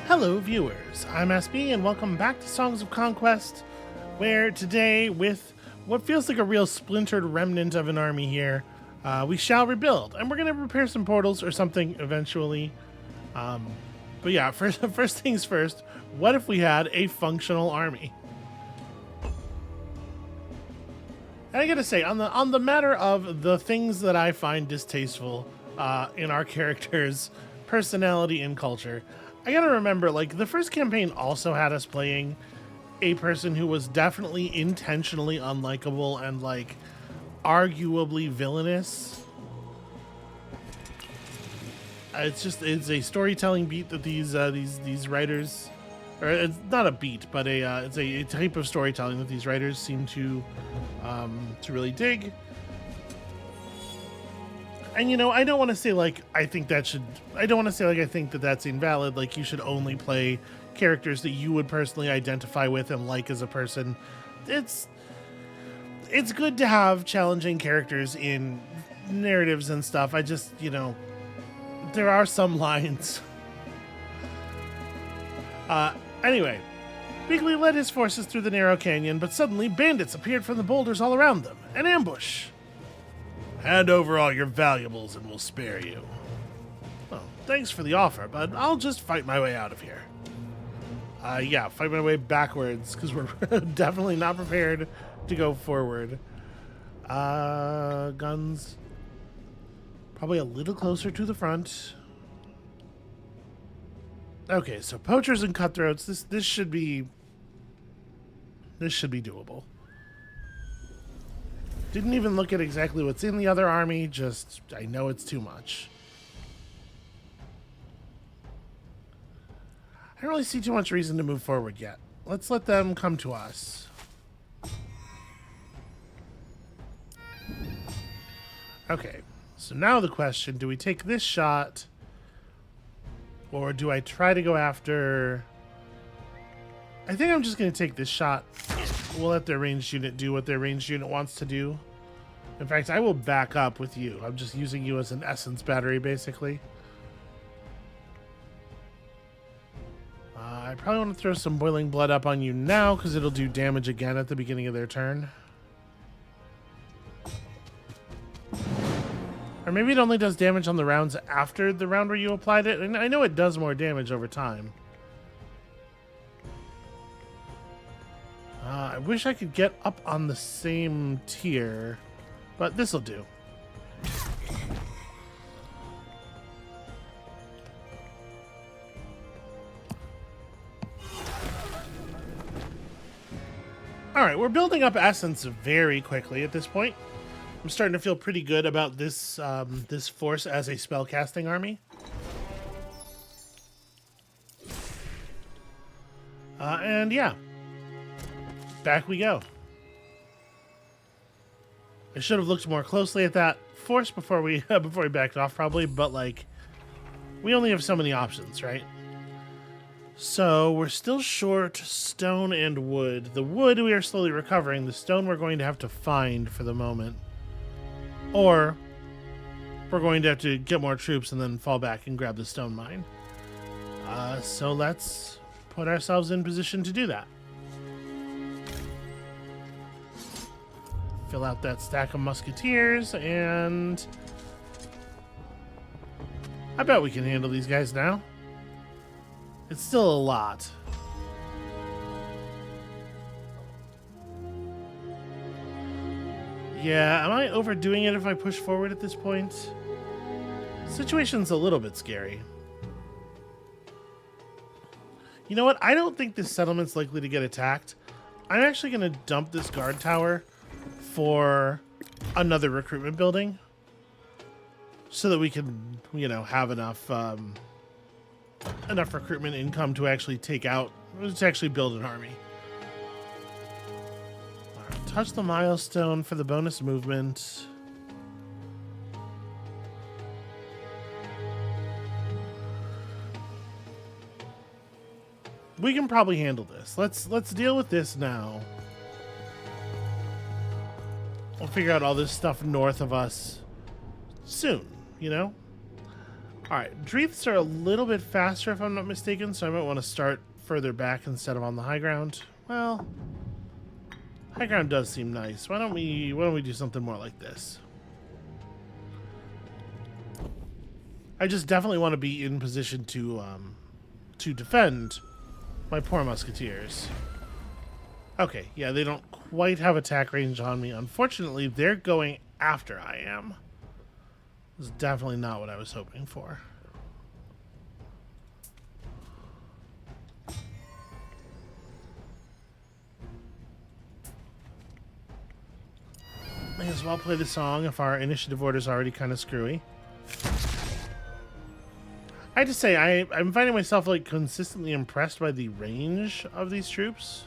Hello, viewers. I'm SB, and welcome back to Songs of Conquest, where today, with what feels like a real splintered remnant of an army here, we shall rebuild. And we're going to repair some portals or something eventually. But yeah, first things first, what if we had a functional army? And I gotta say, on the matter of the things that I find distasteful in our characters' personality and culture, I gotta remember, like, the first campaign also had us playing a person who was definitely intentionally unlikable and, like, arguably villainous. It's a storytelling beat that these writers, or it's not a beat, but it's a type of storytelling that these writers seem to really dig. And, you know, I don't want to say, like, I don't want to say, like, I think that that's invalid. Like, you should only play characters that you would personally identify with and like as a person. It's good to have challenging characters in narratives and stuff. I just, you know, there are some lines. Anyway, Bigley led his forces through the narrow canyon, but suddenly bandits appeared from the boulders all around them. An ambush. Hand over all your valuables and we'll spare you. Oh, thanks for the offer, but I'll just fight my way out of here. Yeah, fight my way backwards, because we're definitely not prepared to go forward. Guns. Probably a little closer to the front. Okay, so poachers and cutthroats, this should be doable. Didn't even look at exactly what's in the other army, just I know it's too much. I don't really see too much reason to move forward yet. Let's let them come to us. Okay, so now the question, do we take this shot or do I try to go after... I think I'm just going to take this shot. We'll let their ranged unit do what their ranged unit wants to do. In fact, I will back up with you. I'm just using you as an essence battery, basically. I probably want to throw some boiling blood up on you now, because it'll do damage again at the beginning of their turn. Or maybe it only does damage on the rounds after the round where you applied it. And I know it does more damage over time. I wish I could get up on the same tier, but this'll do. Alright, we're building up essence very quickly at this point. I'm starting to feel pretty good about this this force as a spellcasting army. And yeah. Back we go. I should have looked more closely at that force before we backed off, probably, but like, we only have so many options, right? So we're still short stone and wood. The wood we are slowly recovering. The stone we're going to have to find for the moment, or we're going to have to get more troops and then fall back and grab the stone mine. So let's put ourselves in position to do that. Fill out that stack of musketeers, and I bet we can handle these guys now. It's still a lot. Yeah, am I overdoing it if I push forward at this point? Situation's a little bit scary. You know what? I don't think this settlement's likely to get attacked. I'm actually going to dump this guard tower for another recruitment building so that we can, you know, have enough recruitment income to actually build an army. All right, touch the milestone for the bonus movement. We can probably handle this. Let's deal with this now. We'll figure out all this stuff north of us soon, you know? All right, Dreeths are a little bit faster if I'm not mistaken, so I might want to start further back instead of on the high ground. Well, high ground does seem nice. Why don't we do something more like this? I just definitely want to be in position to defend my poor musketeers. Okay, yeah, they don't quite have attack range on me. Unfortunately, they're going after I am. This is definitely not what I was hoping for. May as well play the song if our initiative order is already kind of screwy. I have to say, I'm finding myself like consistently impressed by the range of these troops.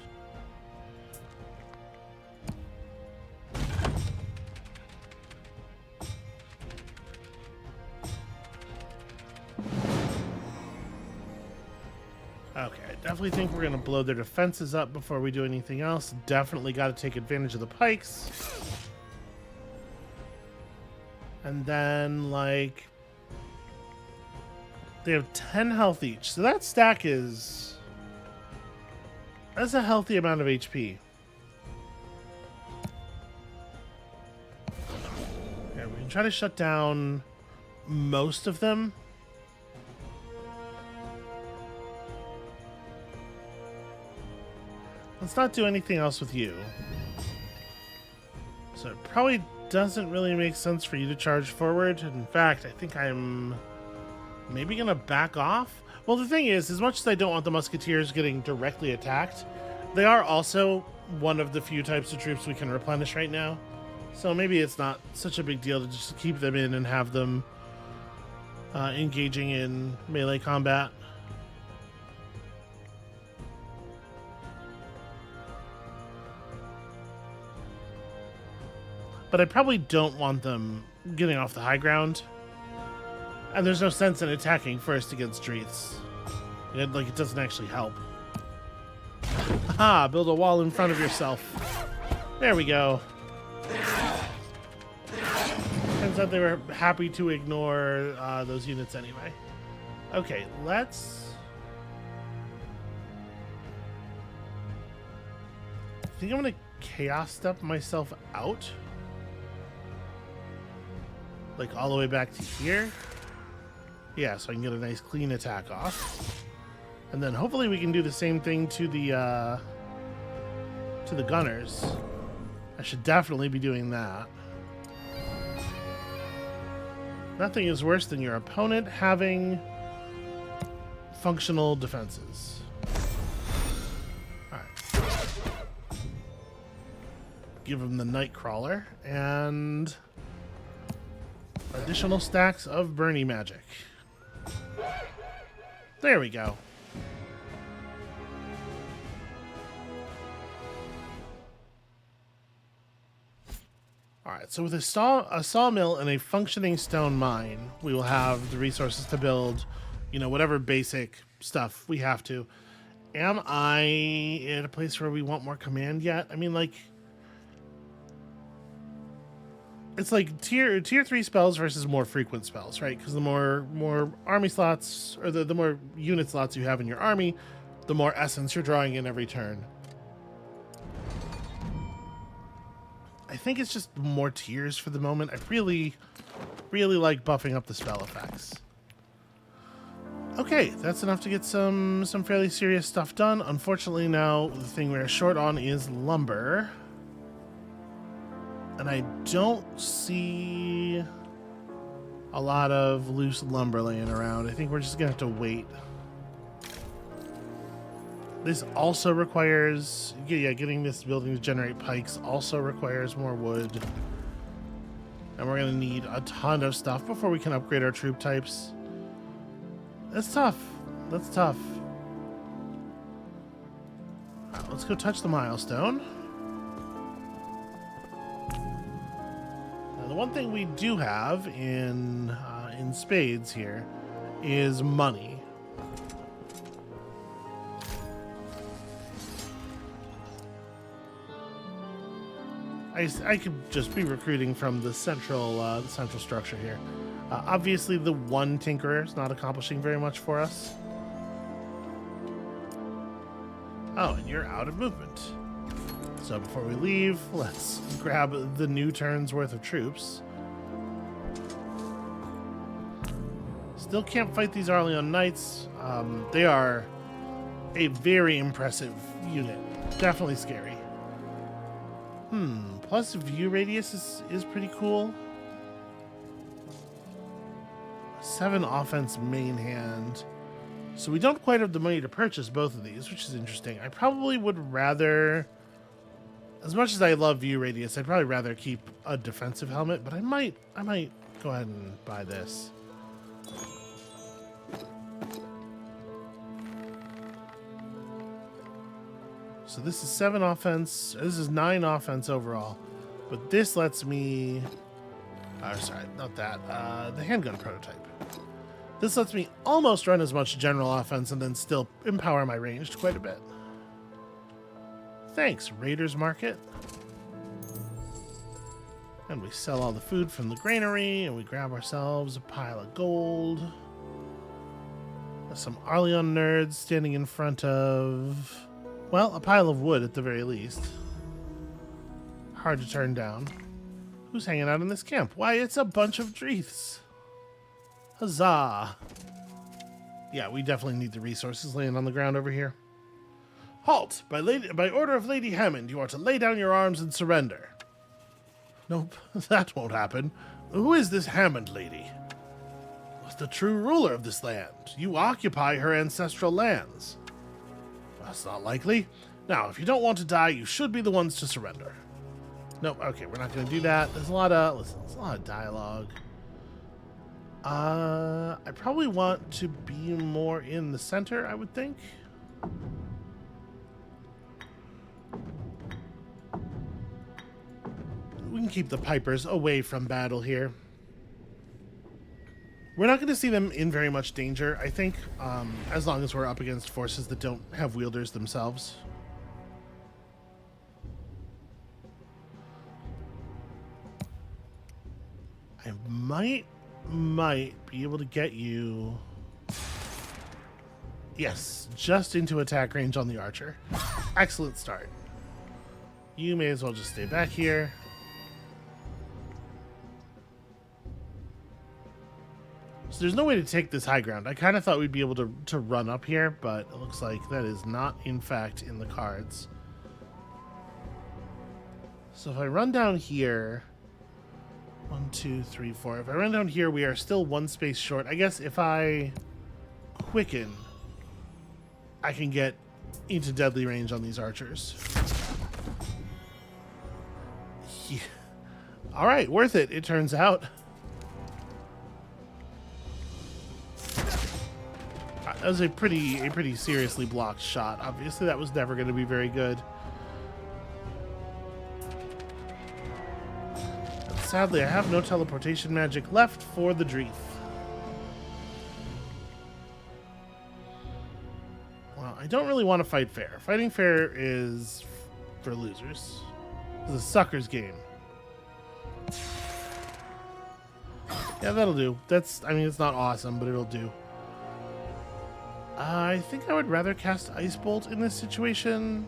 Okay, I definitely think we're going to blow their defenses up before we do anything else. Definitely got to take advantage of the pikes. And then, like, they have 10 health each. So that stack is... that's a healthy amount of HP. Okay, we can try to shut down most of them. Let's not do anything else with you. So it probably doesn't really make sense for you to charge forward. In fact, I think I'm maybe going to back off. Well, the thing is, as much as I don't want the musketeers getting directly attacked, they are also one of the few types of troops we can replenish right now. So maybe it's not such a big deal to just keep them in and have them engaging in melee combat. But I probably don't want them getting off the high ground. And there's no sense in attacking first against Dreeths. Like, it doesn't actually help. Aha! Build a wall in front of yourself. There we go. Turns out they were happy to ignore those units anyway. Okay, let's... I think I'm going to chaos step myself out. Like all the way back to here. Yeah, so I can get a nice clean attack off. And then hopefully we can do the same thing to the gunners. I should definitely be doing that. Nothing is worse than your opponent having functional defenses. Alright. Give him the Nightcrawler and additional stacks of Bernie magic. There we go. Alright, so with a sawmill and a functioning stone mine, we will have the resources to build, you know, whatever basic stuff we have to. Am I at a place where we want more command yet? I mean, like... it's like tier 3 spells versus more frequent spells, right? Because the more army slots, or the more unit slots you have in your army, the more essence you're drawing in every turn. I think it's just more tiers for the moment. I really, really like buffing up the spell effects. Okay, that's enough to get some fairly serious stuff done. Unfortunately, now the thing we're short on is lumber. And I don't see a lot of loose lumber laying around. I think we're just going to have to wait. This also requires... yeah, getting this building to generate pikes also requires more wood. And we're going to need a ton of stuff before we can upgrade our troop types. That's tough. That's tough. All right, let's go touch the milestone. The one thing we do have in spades here is money. I could just be recruiting from the central structure here. Obviously, the one tinkerer is not accomplishing very much for us. Oh, and you're out of movement. So before we leave, let's grab the new turn's worth of troops. Still can't fight these Arleon Knights. They are a very impressive unit. Definitely scary. Plus view radius is pretty cool. 7 offense main hand. So we don't quite have the money to purchase both of these, which is interesting. I probably would rather, as much as I love view radius, I'd probably rather keep a defensive helmet, but I might go ahead and buy this. So this is 7 offense. This is 9 offense overall, but this lets me. Sorry, not that. The handgun prototype. This lets me almost run as much general offense and then still empower my ranged quite a bit. Thanks, Raiders Market. And we sell all the food from the granary, and we grab ourselves a pile of gold. There's some Arleon nerds standing in front of, well, a pile of wood at the very least. Hard to turn down. Who's hanging out in this camp? Why, it's a bunch of Dreiths. Huzzah. Yeah, we definitely need the resources laying on the ground over here. Halt! By order of Lady Hammond, you are to lay down your arms and surrender. Nope, that won't happen. Who is this Hammond lady? What's the true ruler of this land? You occupy her ancestral lands. That's not likely. Now, if you don't want to die, you should be the ones to surrender. Nope, okay, we're not going to do that. There's a lot of dialogue. I probably want to be more in the center, I would think. We can keep the Pipers away from battle here. We're not going to see them in very much danger, I think, as long as we're up against forces that don't have wielders themselves. I might be able to get you, yes, just into attack range on the archer. Excellent start. You may as well just stay back here. So there's no way to take this high ground. I kind of thought we'd be able to run up here, but it looks like that is not, in fact, in the cards. So if I run down here, 1, 2, 3, 4. If I run down here, we are still 1 space short. I guess if I quicken, I can get into deadly range on these archers. Yeah. All right, worth it, it turns out. That was a pretty seriously blocked shot. Obviously, that was never going to be very good. Sadly, I have no teleportation magic left for the Dreith. Well, I don't really want to fight fair. Fighting fair is for losers. It's a sucker's game. Yeah, that'll do. I mean, it's not awesome, but it'll do. I think I would rather cast Ice Bolt in this situation.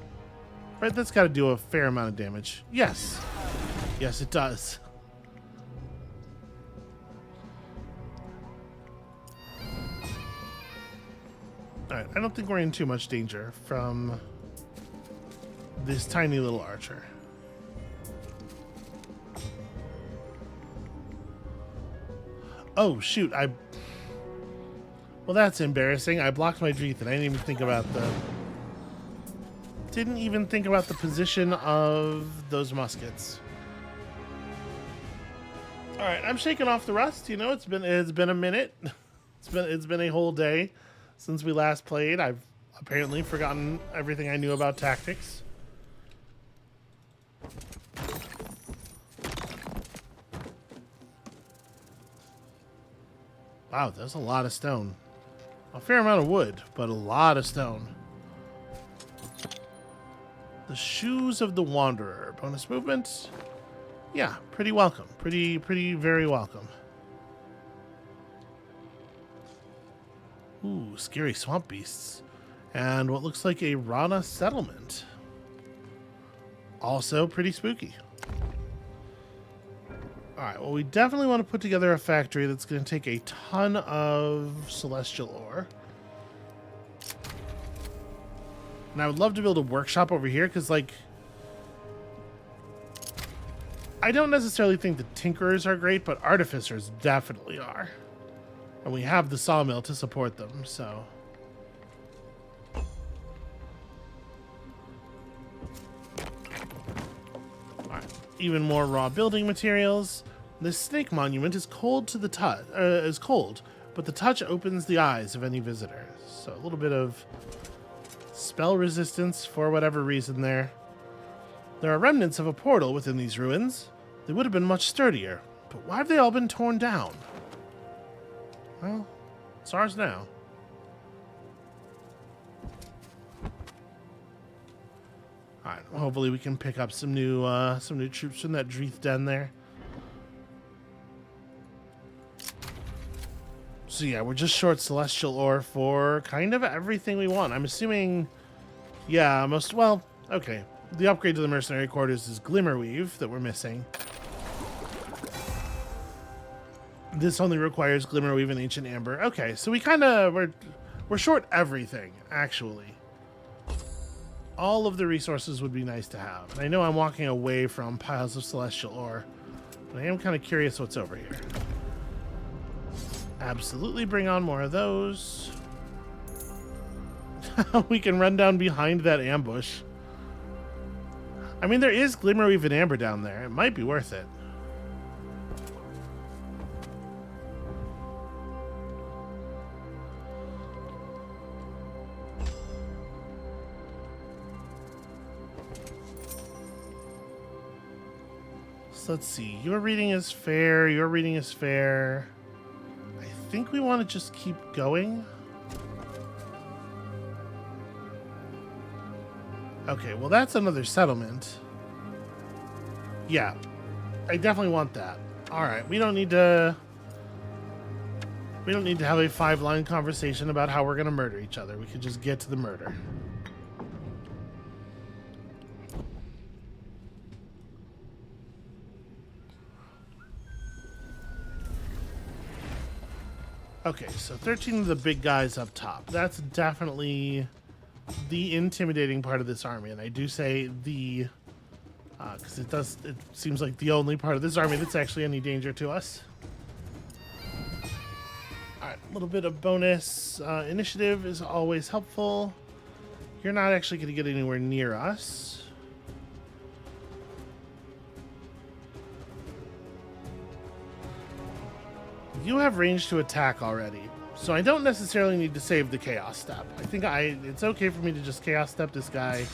Right, that's got to do a fair amount of damage. Yes. Yes, it does. Alright, I don't think we're in too much danger from this tiny little archer. Oh, shoot, well, that's embarrassing. I blocked my Dreith and I didn't even think about the position of those muskets. Alright, I'm shaking off the rust, you know, it's been a minute. It's been a whole day since we last played. I've apparently forgotten everything I knew about tactics. Wow, there's a lot of stone. A fair amount of wood, but a lot of stone. The Shoes of the Wanderer. Bonus movement. Yeah, pretty welcome. Pretty very welcome. Ooh, scary swamp beasts. And what looks like a Rana settlement. Also pretty spooky. Alright, well, we definitely want to put together a factory that's going to take a ton of celestial ore. And I would love to build a workshop over here, because, like, I don't necessarily think the tinkerers are great, but artificers definitely are. And we have the sawmill to support them, so... Alright, even more raw building materials. This snake monument is cold to the touch, but the touch opens the eyes of any visitor. So a little bit of spell resistance for whatever reason there. There are remnants of a portal within these ruins. They would have been much sturdier, but why have they all been torn down? Well, it's ours now. Alright, hopefully we can pick up some new troops from that Dreeth Den there. So yeah, we're just short celestial ore for kind of everything we want. I'm assuming, yeah, well, okay. The upgrade to the mercenary quarters is Glimmerweave that we're missing. This only requires Glimmerweave and Ancient Amber. Okay, so we kind of, we're short everything, actually. All of the resources would be nice to have. And I know I'm walking away from piles of celestial ore, but I am kind of curious what's over here. Absolutely bring on more of those. We can run down behind that ambush. I mean, there is Glimmerweave and Amber down there. It might be worth it. So let's see. Your reading is fair. Your reading is fair. I think we want to just keep going. Okay, well, that's another settlement. Yeah, I definitely want that. All right, we don't need to have a 5-line conversation about how we're going to murder each other. We could just get to the murder. Okay, so 13 of the big guys up top. That's definitely the intimidating part of this army, and I do say the because it seems like the only part of this army that's actually any danger to us. Alright, a little bit of bonus initiative is always helpful. You're not actually going to get anywhere near us. You have range to attack already, so I don't necessarily need to save the Chaos Step. I think it's okay for me to just Chaos Step this guy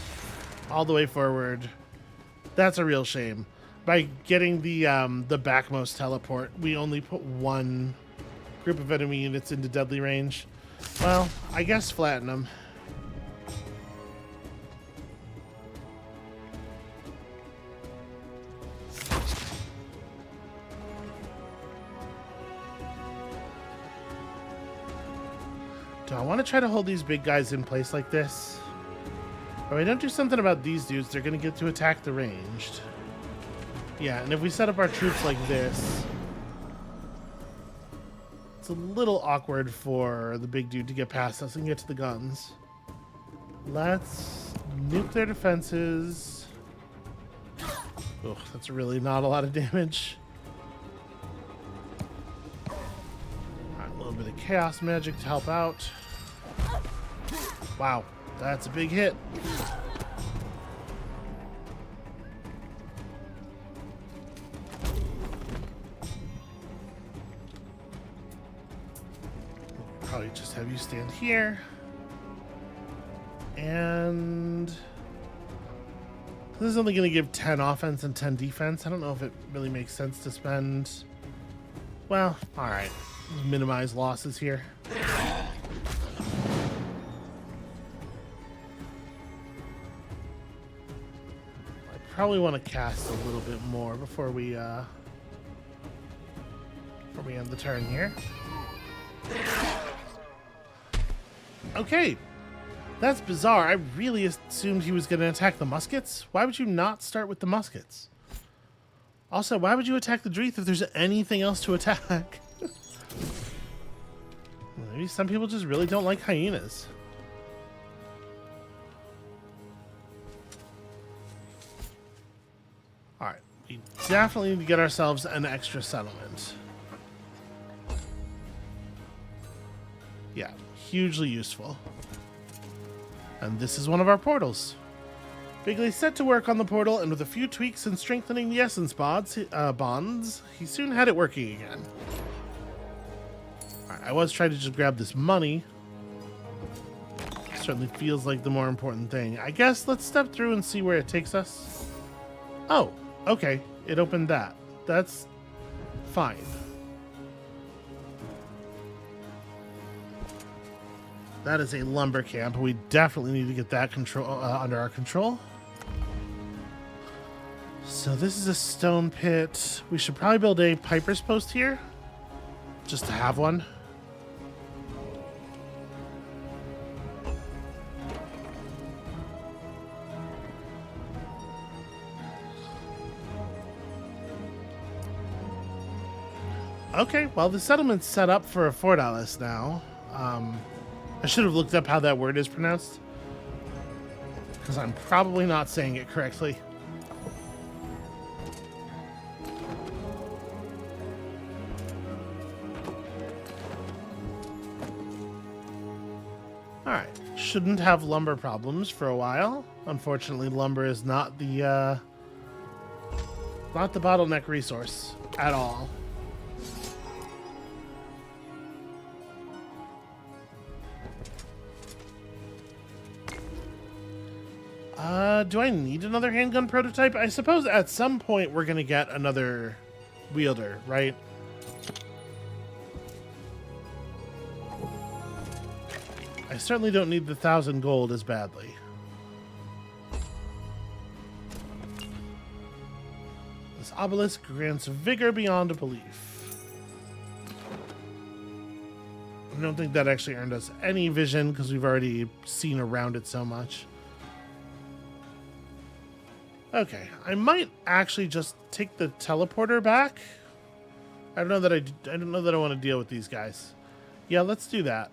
all the way forward. That's a real shame. By getting the backmost teleport, we only put one group of enemy units into deadly range. Well, I guess flatten them. Do I want to try to hold these big guys in place like this? If I don't do something about these dudes, they're going to get to attack the ranged. Yeah, and if we set up our troops like this, it's a little awkward for the big dude to get past us and get to the guns. Let's nuke their defenses. Ugh, that's really not a lot of damage. Alright, a little bit of chaos magic to help out. Wow, that's a big hit. Probably just have you stand here. And this is only going to give 10 offense and 10 defense. I don't know if it really makes sense to spend... Well, alright. Minimize losses here. Probably want to cast a little bit more before we end the turn here. Okay. That's bizarre. I really assumed he was going to attack the muskets. Why would you not start with the muskets? Also, why would you attack the Dreath if there's anything else to attack? Maybe some people just really don't like hyenas. Alright, we definitely need to get ourselves an extra settlement. Yeah, hugely useful. And this is one of our portals. Bigley set to work on the portal, and with a few tweaks and strengthening the essence bonds, he soon had it working again. Right, I was trying to just grab this money. Certainly feels like the more important thing. I guess let's step through and see where it takes us. Oh, okay. It opened that. That's fine. That is a lumber camp. We definitely need to get that under our control. So this is a stone pit. We should probably build a piper's post here, just to have one. Okay, well, the settlement's set up for a fortalice now. I should have looked up how that word is pronounced, because I'm probably not saying it correctly. Alright, shouldn't have lumber problems for a while. Unfortunately, lumber is not the bottleneck resource at all. Do I need another handgun prototype? I suppose at some point we're gonna get another wielder, right? I certainly don't need the 1,000 gold as badly. This obelisk grants vigor beyond belief. I don't think that actually earned us any vision because we've already seen around it so much. Okay, I might actually just take the teleporter back. I don't know that I want to deal with these guys. Yeah, let's do that.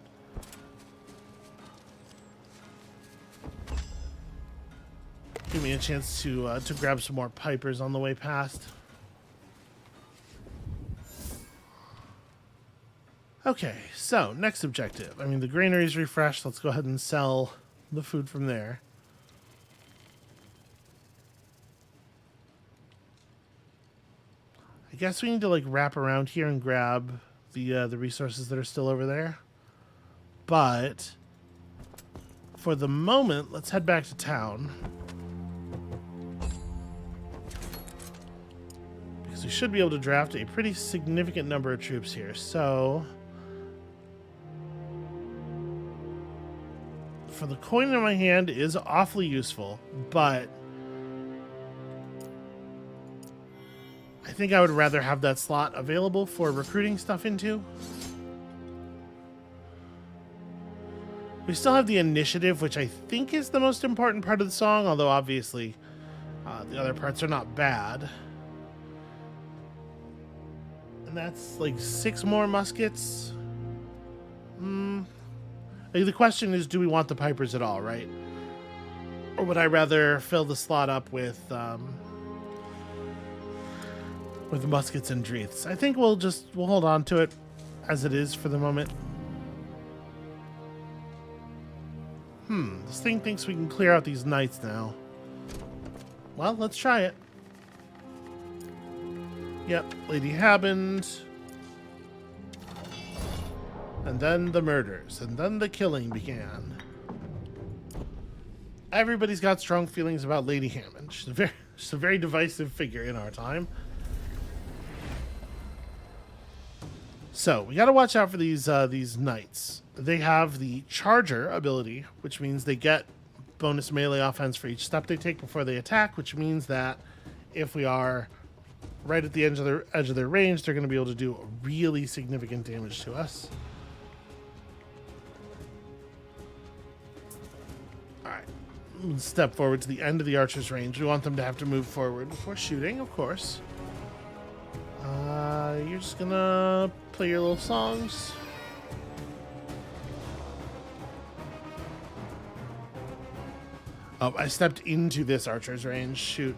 Give me a chance to grab some more pipers on the way past. Okay, so next objective. I mean, the granary's refreshed. Let's go ahead and sell the food from there. I guess we need to like wrap around here and grab the resources that are still over there. But for the moment, let's head back to town. Because we should be able to draft a pretty significant number of troops here. So for the coin in my hand is awfully useful, but I think I would rather have that slot available for recruiting stuff into. We still have the initiative, which I think is the most important part of the song, although obviously the other parts are not bad. And that's like 6 more muskets. Like, the question is, do we want the pipers at all, right? Or would I rather fill the slot up with muskets and Dreaths? I think we'll hold on to it as it is for the moment. This thing thinks we can clear out these knights now. Well, let's try it. Yep, Lady Habend. And then the murders, and then the killing began. Everybody's got strong feelings about Lady Hammond. She's a very divisive figure in our time. So we got to watch out for these knights. They have the charger ability, which means they get bonus melee offense for each step they take before they attack, which means that if we are right at the edge of their range, they're going to be able to do really significant damage to us. step forward to the end of the archer's range. We want them to have to move forward before shooting, of course. You're just gonna play your little songs. Oh, I stepped into this archer's range. Shoot.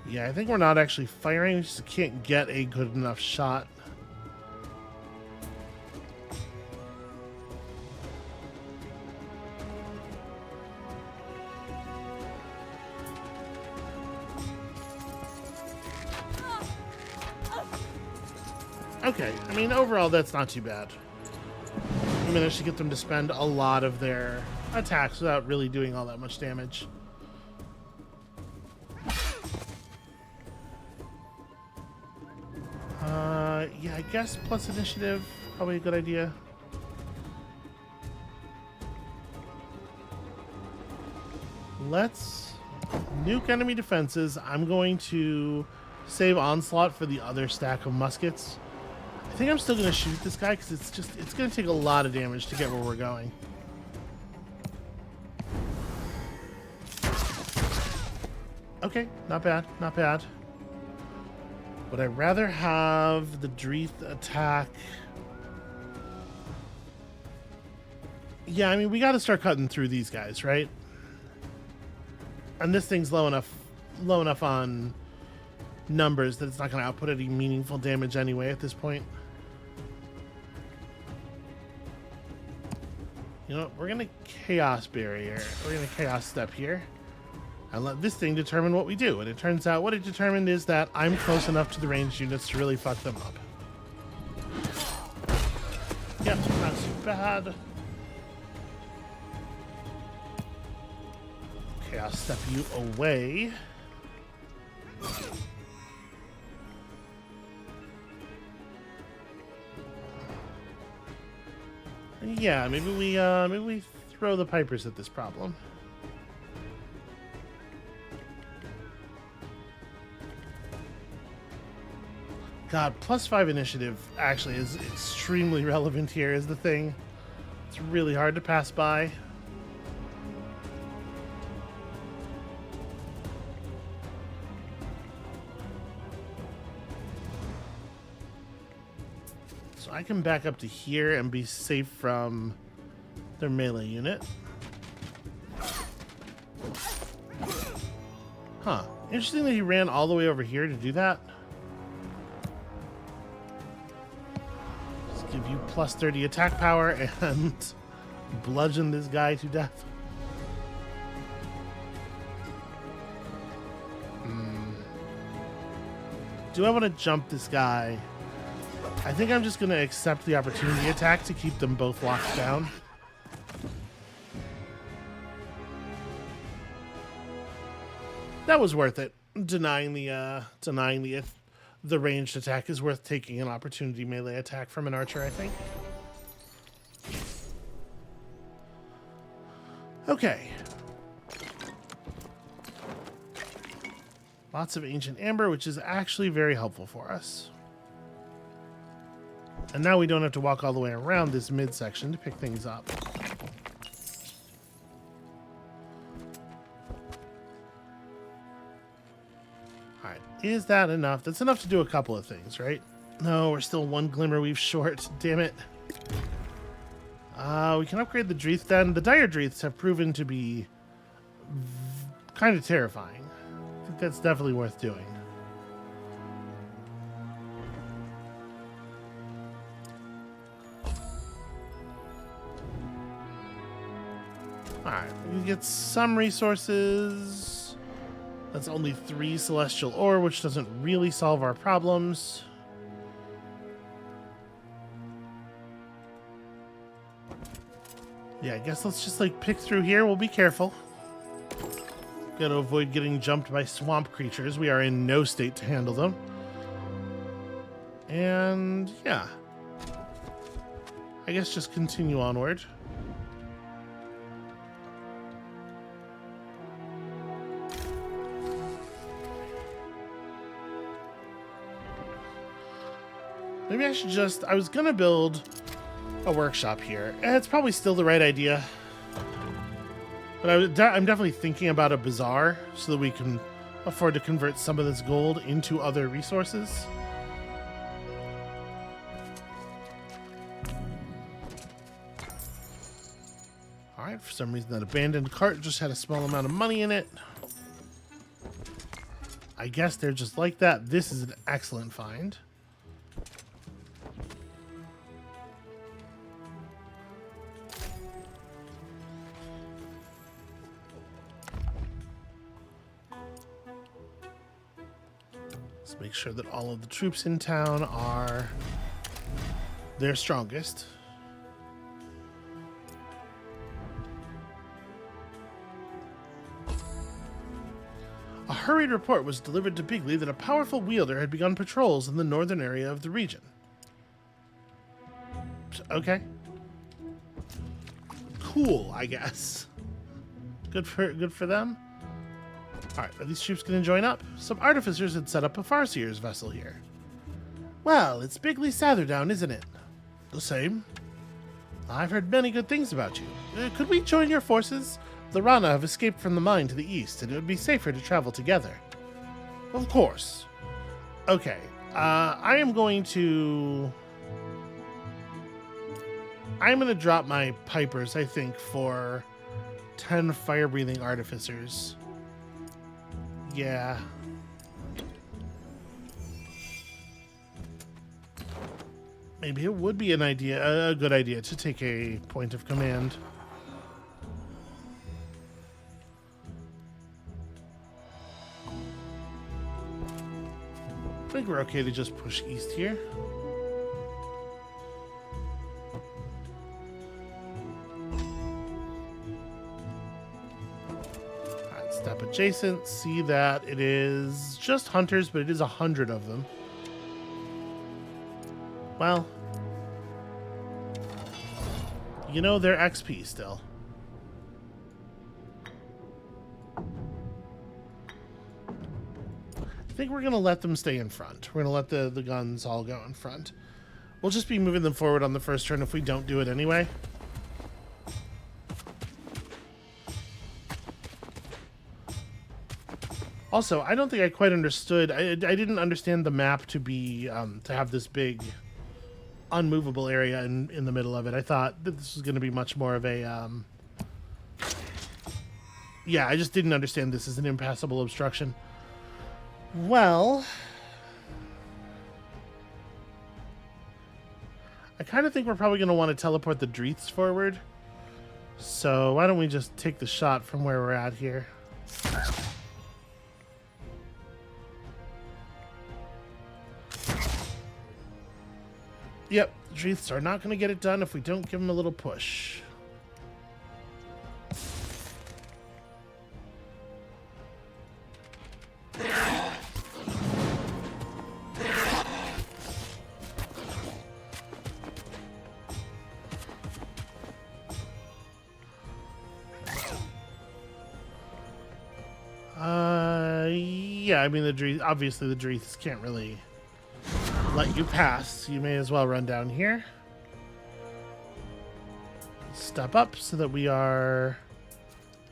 Yeah, I think we're not actually firing. We just can't get a good enough shot. Okay, I mean, overall, that's not too bad. We managed to get them to spend a lot of their attacks without really doing all that much damage. Yeah, I guess plus initiative, probably a good idea. Let's nuke enemy defenses. I'm going to save Onslaught for the other stack of muskets. I think I'm still going to shoot this guy because it's going to take a lot of damage to get where we're going. Okay, not bad, not bad. Would I rather have the Dreeth attack? Yeah, I mean, we got to start cutting through these guys, right? And this thing's low enough on numbers that it's not going to output any meaningful damage anyway at this point. You know what? We're going to Chaos Barrier. We're going to Chaos Step here. And let this thing determine what we do. And it turns out what it determined is that I'm close enough to the ranged units to really fuck them up. Yep, not too bad. Okay, I'll step you away. Yeah, maybe we throw the Pipers at this problem. God, +5 initiative actually is extremely relevant here is the thing. It's really hard to pass by. So I can back up to here and be safe from their melee unit. Huh. Interesting that he ran all the way over here to do that. Give you +30 attack power and bludgeon this guy to death. Do I want to jump this guy? I think I'm just going to accept the opportunity attack to keep them both locked down. That was worth it. Denying the ranged attack is worth taking an opportunity melee attack from an archer, I think. Okay. Lots of ancient amber, which is actually very helpful for us. And now we don't have to walk all the way around this midsection to pick things up. Alright, is that enough? That's enough to do a couple of things, right? No, we're still one glimmer weave short. Damn it. We can upgrade the Dreeth then. The Dire Dreeths have proven to be kind of terrifying. I think that's definitely worth doing. Alright, we can get some resources. That's only 3 celestial ore, which doesn't really solve our problems. Yeah, I guess let's just like pick through here. We'll be careful. Gotta avoid getting jumped by swamp creatures. We are in no state to handle them. And yeah. I guess just continue onward. Maybe I should just... I was gonna build a workshop here. It's probably still the right idea. But I'm definitely thinking about a bazaar so that we can afford to convert some of this gold into other resources. Alright, for some reason that abandoned cart just had a small amount of money in it. I guess they're just like that. This is an excellent find. Let's make sure that all of the troops in town are their strongest. A hurried report was delivered to Bigley that a powerful wielder had begun patrols in the northern area of the region. Okay. Cool, I guess. Good for them. Alright, are these troops going to join up? Some artificers had set up a Farseer's vessel here. Well, it's Bigley Satherdown, isn't it? The same. I've heard many good things about you. Could we join your forces? The Rana have escaped from the mine to the east, and it would be safer to travel together. Of course. Okay, I'm going to drop my pipers, I think, for 10 fire-breathing artificers. Yeah. Maybe it would be a good idea to take a point of command. I think we're okay to just push east here. Alright, step adjacent. See that it is just hunters, but it is 100 of them. Well, you know, they're XP still. I think we're going to let them stay in front. We're going to let the guns all go in front. We'll just be moving them forward on the first turn if we don't do it anyway. Also, I don't think I quite understood. I didn't understand the map to be to have this big unmovable area in the middle of it. I thought that this was going to be much more of a yeah, I just didn't understand this as an impassable obstruction. Well, I kind of think we're probably going to want to teleport the Dreeths forward. So why don't we just take the shot from where we're at here? Yep, the Dreeths are not going to get it done if we don't give them a little push. Yeah, I mean, obviously the Dreeths can't really let you pass. You may as well run down here. Step up so that we are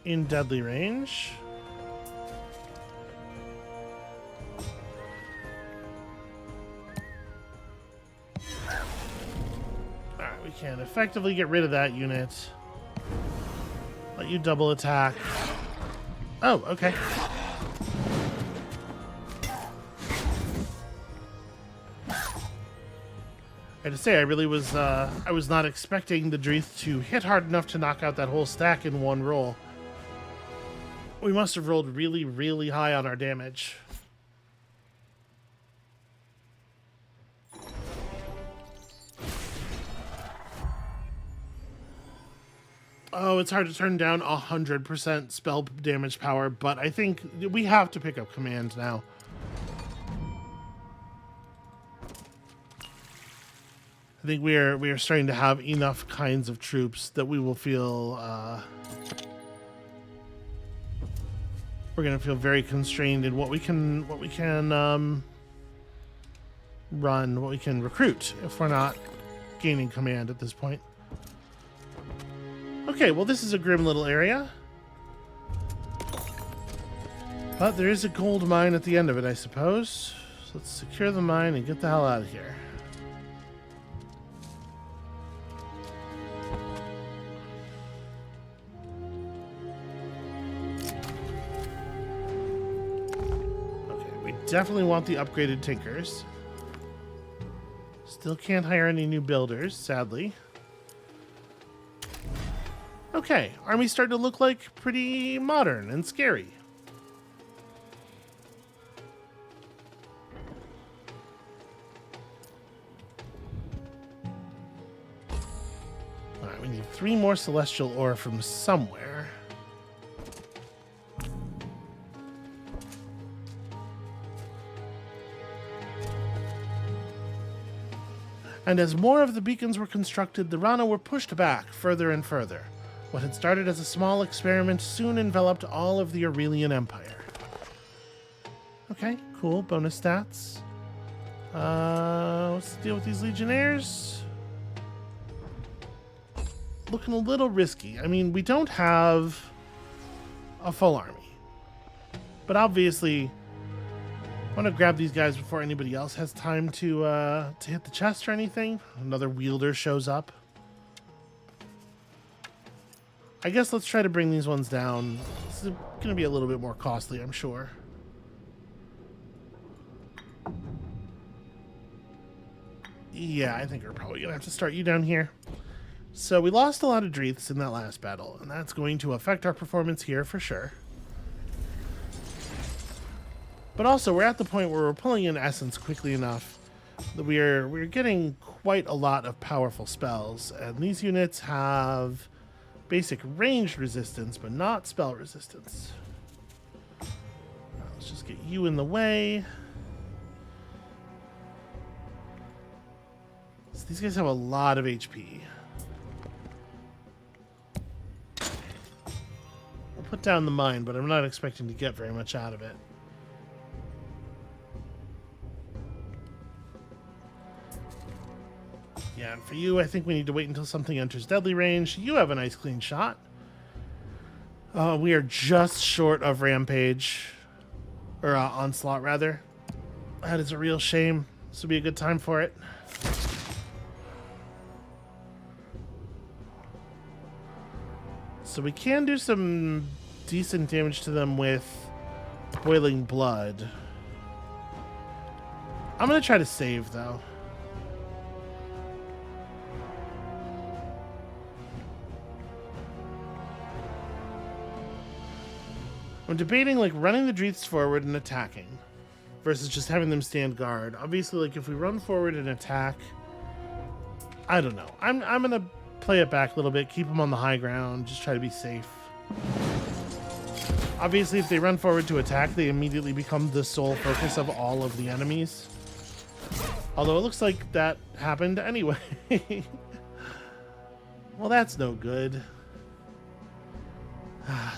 in deadly range. Alright, we can effectively get rid of that unit. Let you double attack. Oh, okay. I had to say, I really was, I was not expecting the Dreeth to hit hard enough to knock out that whole stack in one roll. We must have rolled really, really high on our damage. Oh, it's hard to turn down 100% spell damage power, but I think we have to pick up command now. I think we are starting to have enough kinds of troops that we will feel we're going to feel very constrained in what we can run, what we can recruit if we're not gaining command at this point. Okay, well, this is a grim little area. But there is a gold mine at the end of it, I suppose. So let's secure the mine and get the hell out of here. Okay, we definitely want the upgraded tinkers. Still can't hire any new builders, sadly. Okay, army's starting to look like pretty modern and scary. Alright, we need 3 more celestial ore from somewhere. And as more of the beacons were constructed, the Rana were pushed back further and further. What had started as a small experiment soon enveloped all of the Aurelian Empire. Okay, cool. Bonus stats. What's the deal with these Legionnaires? Looking a little risky. I mean, we don't have a full army. But obviously, I want to grab these guys before anybody else has time to hit the chest or anything. Another wielder shows up. I guess let's try to bring these ones down. This is going to be a little bit more costly, I'm sure. Yeah, I think we're probably going to have to start you down here. So we lost a lot of Dreaths in that last battle, and that's going to affect our performance here for sure. But also, we're at the point where we're pulling in Essence quickly enough that we're getting quite a lot of powerful spells, and these units have basic ranged resistance, but not spell resistance. Let's just get you in the way. So these guys have a lot of HP. We'll put down the mine, but I'm not expecting to get very much out of it. Yeah, and for you, I think we need to wait until something enters deadly range. You have a nice clean shot. We are just short of Rampage. Or Onslaught, rather. That is a real shame. This would be a good time for it. So we can do some decent damage to them with Boiling Blood. I'm going to try to save, though. I'm debating, like, running the Dreaths forward and attacking versus just having them stand guard. Obviously, like, if we run forward and attack, I don't know. I'm going to play it back a little bit, keep them on the high ground, just try to be safe. Obviously, if they run forward to attack, they immediately become the sole focus of all of the enemies. Although it looks like that happened anyway. Well, that's no good.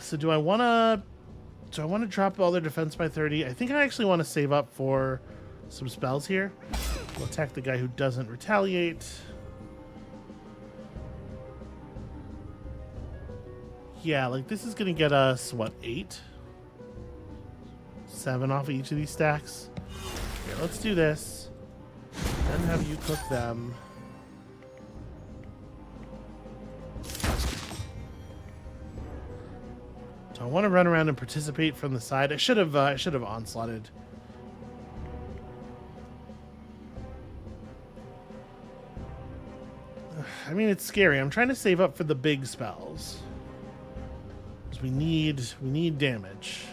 So do I want to drop all their defense by 30? I think I actually want to save up for some spells here. We'll attack the guy who doesn't retaliate. Yeah, like this is going to get us, what, 8? 7 off of each of these stacks. Here, let's do this. Then have you cook them. I want to run around and participate from the side. I should have onslaughted. I mean, it's scary. I'm trying to save up for the big spells. Because we need damage.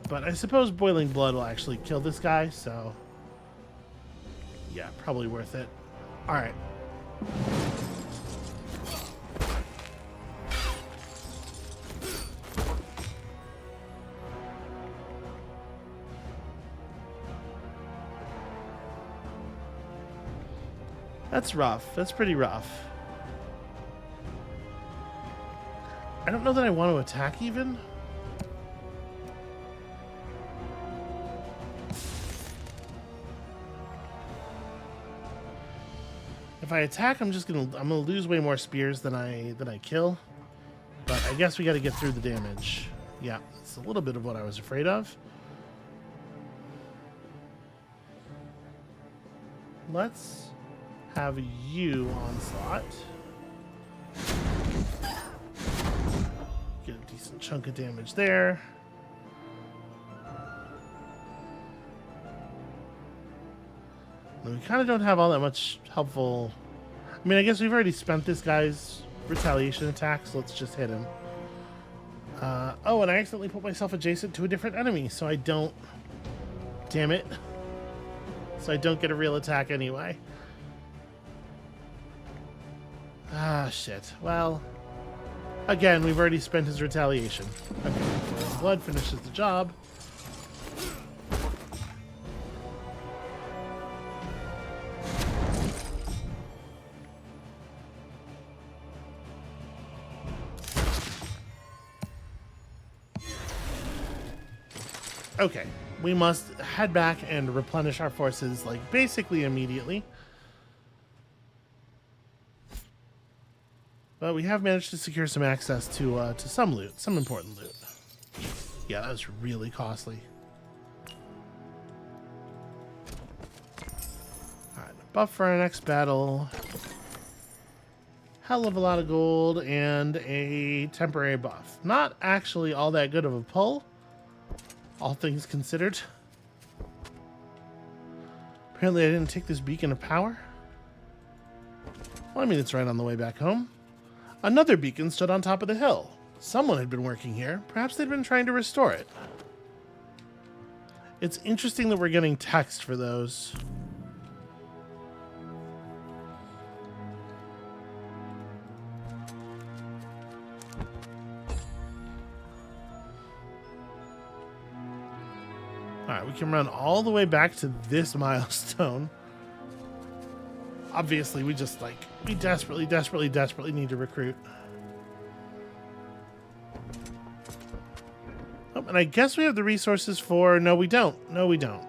But I suppose Boiling Blood will actually kill this guy, so yeah, probably worth it. All right. That's rough. That's pretty rough. I don't know that I want to attack even. If I attack, I'm gonna lose way more spears than I kill. But I guess we got to get through the damage. Yeah, it's a little bit of what I was afraid of. Let's have you onslaught. Get a decent chunk of damage there. And we kind of don't have all that much helpful... I mean, I guess we've already spent this guy's retaliation attack, so let's just hit him. Oh, and I accidentally put myself adjacent to a different enemy, so I don't... Damn it. So I don't get a real attack anyway. Ah, shit. Well, again, we've already spent his retaliation. Okay, blood finishes the job. Okay, we must head back and replenish our forces, like, basically immediately. But we have managed to secure some access to some loot, some important loot. Yeah, that was really costly. Alright, buff for our next battle. Hell of a lot of gold and a temporary buff. Not actually all that good of a pull, all things considered. Apparently I didn't take this beacon of power. Well, I mean, it's right on the way back home. Another beacon stood on top of the hill. Someone had been working here. Perhaps they'd been trying to restore it. It's interesting that we're getting text for those. Alright, we can run all the way back to this milestone. Obviously, we just, like, we desperately need to recruit. Oh, and I guess we have the resources for... No, we don't. No, we don't.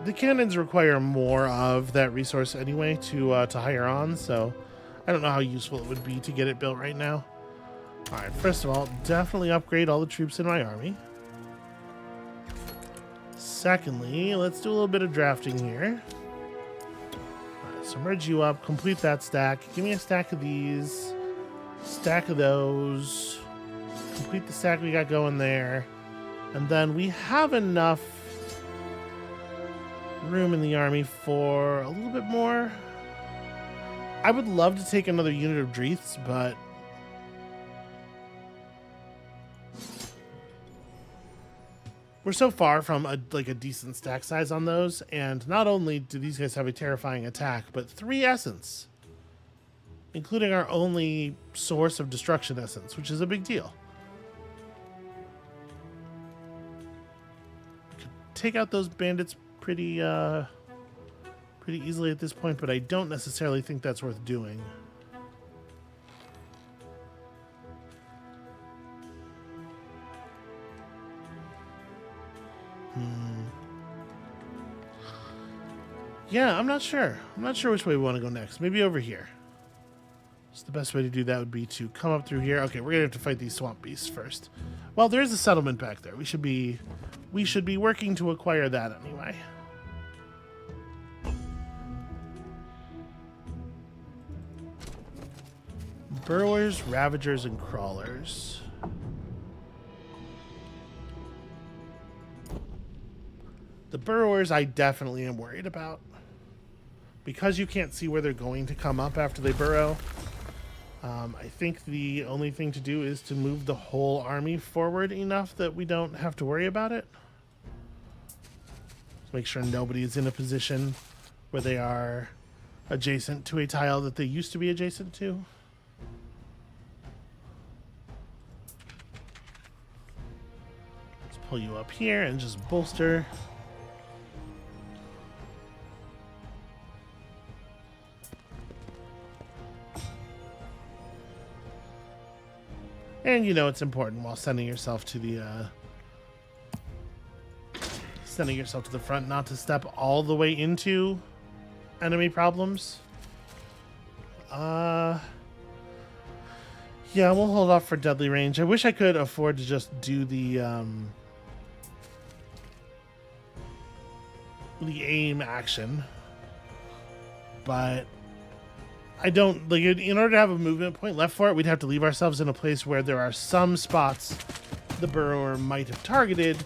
The cannons require more of that resource anyway to hire on, so I don't know how useful it would be to get it built right now. Alright, first of all, definitely upgrade all the troops in my army. Secondly, let's do a little bit of drafting here. Alright, so merge you up, complete that stack. Give me a stack of these, stack of those, complete the stack we got going there. And then we have enough room in the army for a little bit more. I would love to take another unit of Dreaths, but we're so far from a decent stack size on those, and not only do these guys have a terrifying attack, but 3 essence, including our only source of destruction essence, which is a big deal. Could take out those bandits pretty easily at this point, but I don't necessarily think that's worth doing. Yeah, I'm not sure. I'm not sure which way we want to go next. Maybe over here. So the best way to do that would be to come up through here. Okay, we're gonna have to fight these swamp beasts first. Well, there is a settlement back there. We should be working to acquire that anyway. Burrowers, Ravagers, and Crawlers. The Burrowers I definitely am worried about. Because you can't see where they're going to come up after they burrow, I think the only thing to do is to move the whole army forward enough that we don't have to worry about it. Let's make sure nobody is in a position where they are adjacent to a tile that they used to be adjacent to. Let's pull you up here and just bolster. And you know it's important while sending yourself to the front not to step all the way into enemy problems. Yeah, we'll hold off for deadly range. I wish I could afford to just do the aim action, but I don't like. In order to have a movement point left for it, we'd have to leave ourselves in a place where there are some spots the burrower might have targeted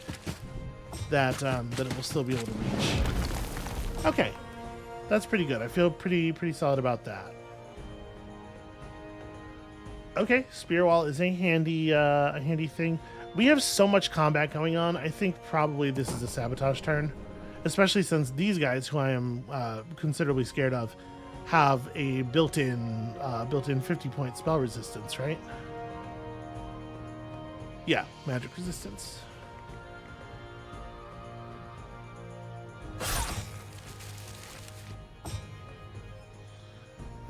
that it will still be able to reach. Okay, that's pretty good. I feel pretty solid about that. Okay, spear wall is a handy thing. We have so much combat going on. I think probably this is a sabotage turn, especially since these guys, who I am considerably scared of, have a built-in 50-point spell resistance, right? Yeah, magic resistance.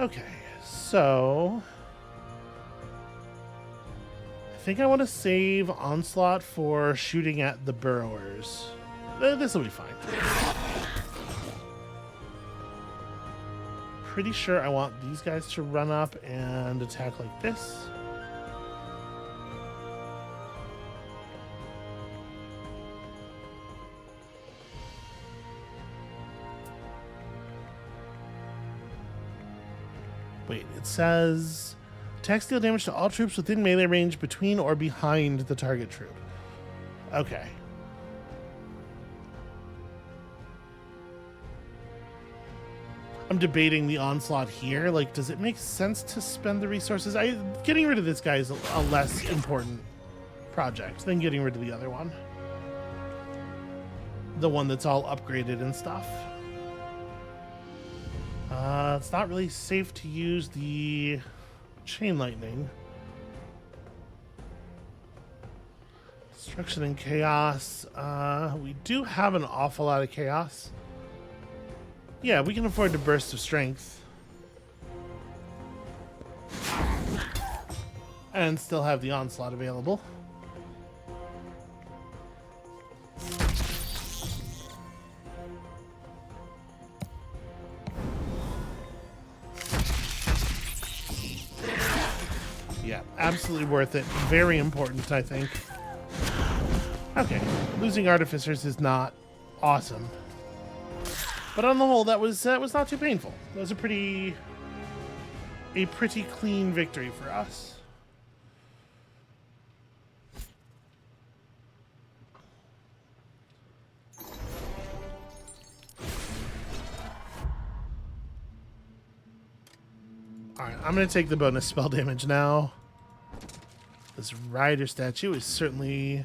Okay, so I think I want to save Onslaught for shooting at the burrowers. This will be fine. Pretty sure I want these guys to run up and attack like this. Wait, it says attacks deal damage to all troops within melee range between or behind the target troop. Okay. I'm debating the onslaught here. Like, does it make sense to spend the resources? Getting rid of this guy is a less important project than getting rid of the other one. The one that's all upgraded and stuff. It's not really safe to use the chain lightning. Destruction and chaos. We do have an awful lot of chaos. Yeah, we can afford to burst of strength. And still have the onslaught available. Yeah, absolutely worth it. Very important, I think. Okay, losing artificers is not awesome. But on the whole, that was not too painful. That was a pretty clean victory for us. All right, I'm going to take the bonus spell damage now. This rider statue is certainly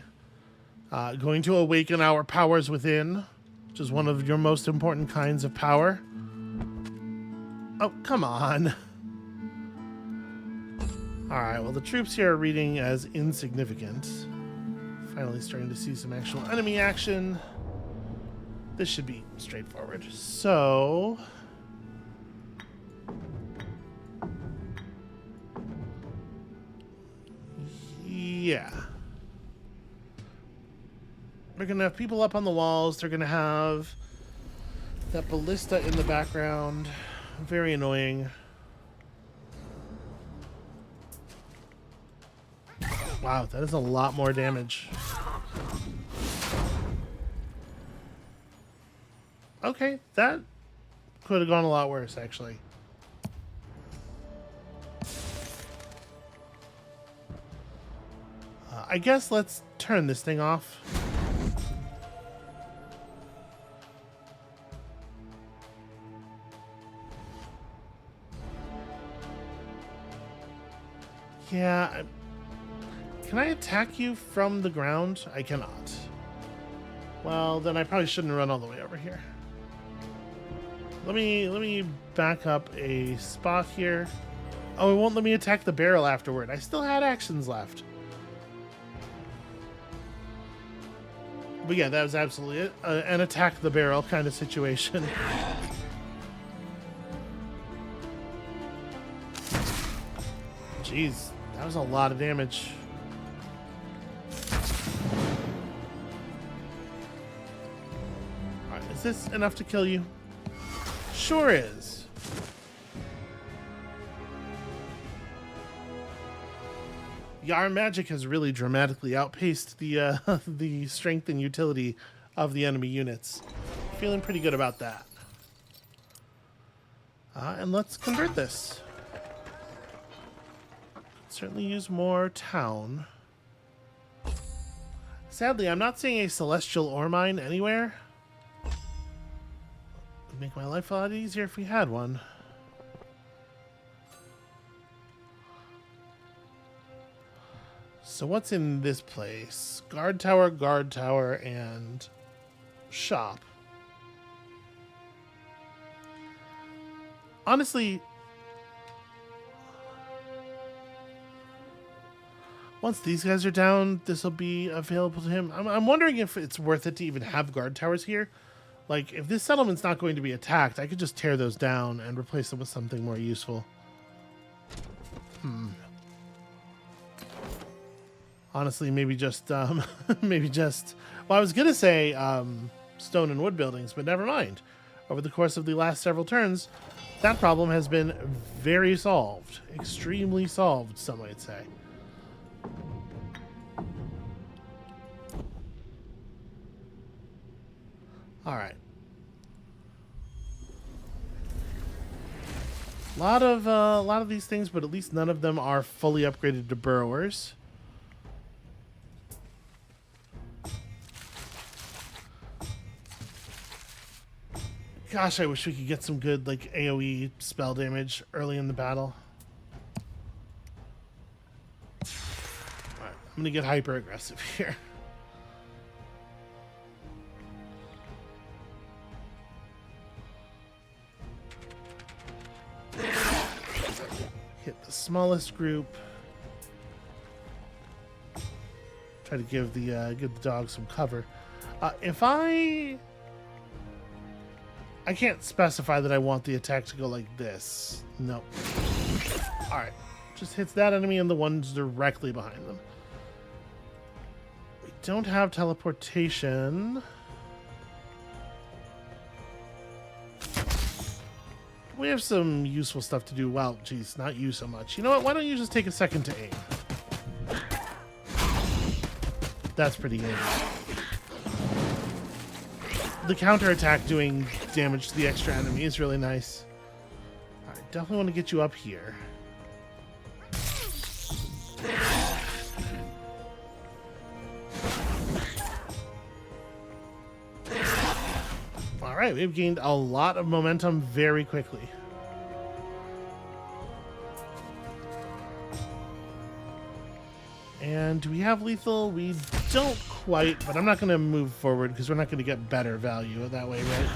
going to awaken our powers within, which is one of your most important kinds of power. Oh, come on. All right, well, the troops here are reading as insignificant. Finally starting to see some actual enemy action. This should be straightforward. So yeah. They're going to have people up on the walls. They're going to have that ballista in the background. Very annoying. Wow, that is a lot more damage. Okay, that could have gone a lot worse, actually. I guess let's turn this thing off. Yeah, can I attack you from the ground? I cannot. Well, then I probably shouldn't run all the way over here. Let me back up a spot here. Oh, it won't let me attack the barrel afterward. I still had actions left. But yeah, that was absolutely it. An attack the barrel kind of situation. Jeez, that was a lot of damage. Alright, is this enough to kill you? Sure is. Yeah, our magic has really dramatically outpaced the the strength and utility of the enemy units. Feeling pretty good about that. And let's convert this. Certainly use more town. Sadly, I'm not seeing a celestial ore mine anywhere. It'd make my life a lot easier if we had one. So what's in this place? Guard tower, and shop. Honestly, once these guys are down, this will be available to him. I'm wondering if it's worth it to even have guard towers here. Like, if this settlement's not going to be attacked, I could just tear those down and replace them with something more useful. Honestly, maybe just, well, I was going to say stone and wood buildings, but never mind. Over the course of the last several turns, that problem has been very solved. Extremely solved, some might say. All right. A lot of these things, but at least none of them are fully upgraded to burrowers. Gosh, I wish we could get some good, like, AoE spell damage early in the battle. Alright, I'm gonna get hyper aggressive here. Hit the smallest group. Try to give the dog some cover. If I can't specify that I want the attack to go like this. Nope. Alright. Just hits that enemy and the ones directly behind them. We don't have teleportation. We have some useful stuff to do. Well, geez, not you so much. You know what? Why don't you just take a second to aim? That's pretty good. The counterattack doing damage to the extra enemy is really nice. Alright, definitely want to get you up here. Alright, we've gained a lot of momentum very quickly. And do we have lethal? We don't quite, but I'm not going to move forward because we're not going to get better value that way, right?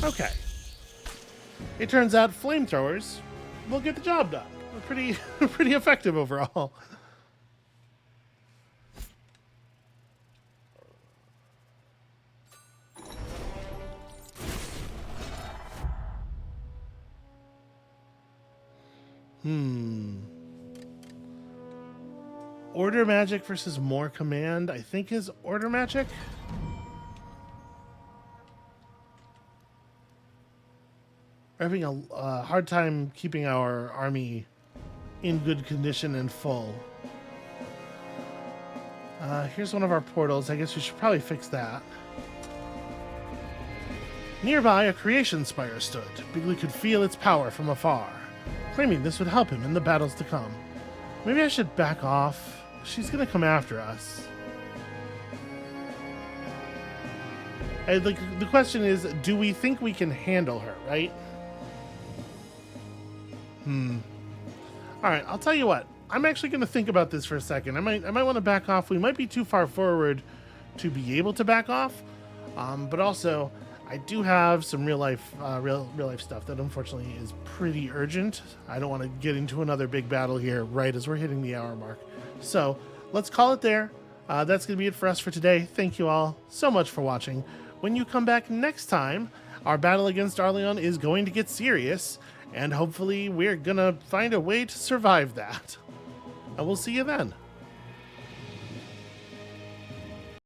Okay. It turns out flamethrowers will get the job done. They're pretty effective overall. Order magic versus more command, I think, is order magic. We're having a hard time keeping our army in good condition and full. Here's one of our portals. I guess we should probably fix that. Nearby, a creation spire stood. Bigley could feel its power from afar, claiming this would help him in the battles to come. Maybe I should back off. She's gonna come after us. And the question is, do we think we can handle her, right? Alright, I'll tell you what. I'm actually gonna think about this for a second. I might want to back off. We might be too far forward to be able to back off. But also, I do have some real life stuff that unfortunately is pretty urgent. I don't want to get into another big battle here right as we're hitting the hour mark. So let's call it there. That's going to be it for us for today. Thank you all so much for watching. When you come back next time, our battle against Arleon is going to get serious, and hopefully we're going to find a way to survive that. And we'll see you then.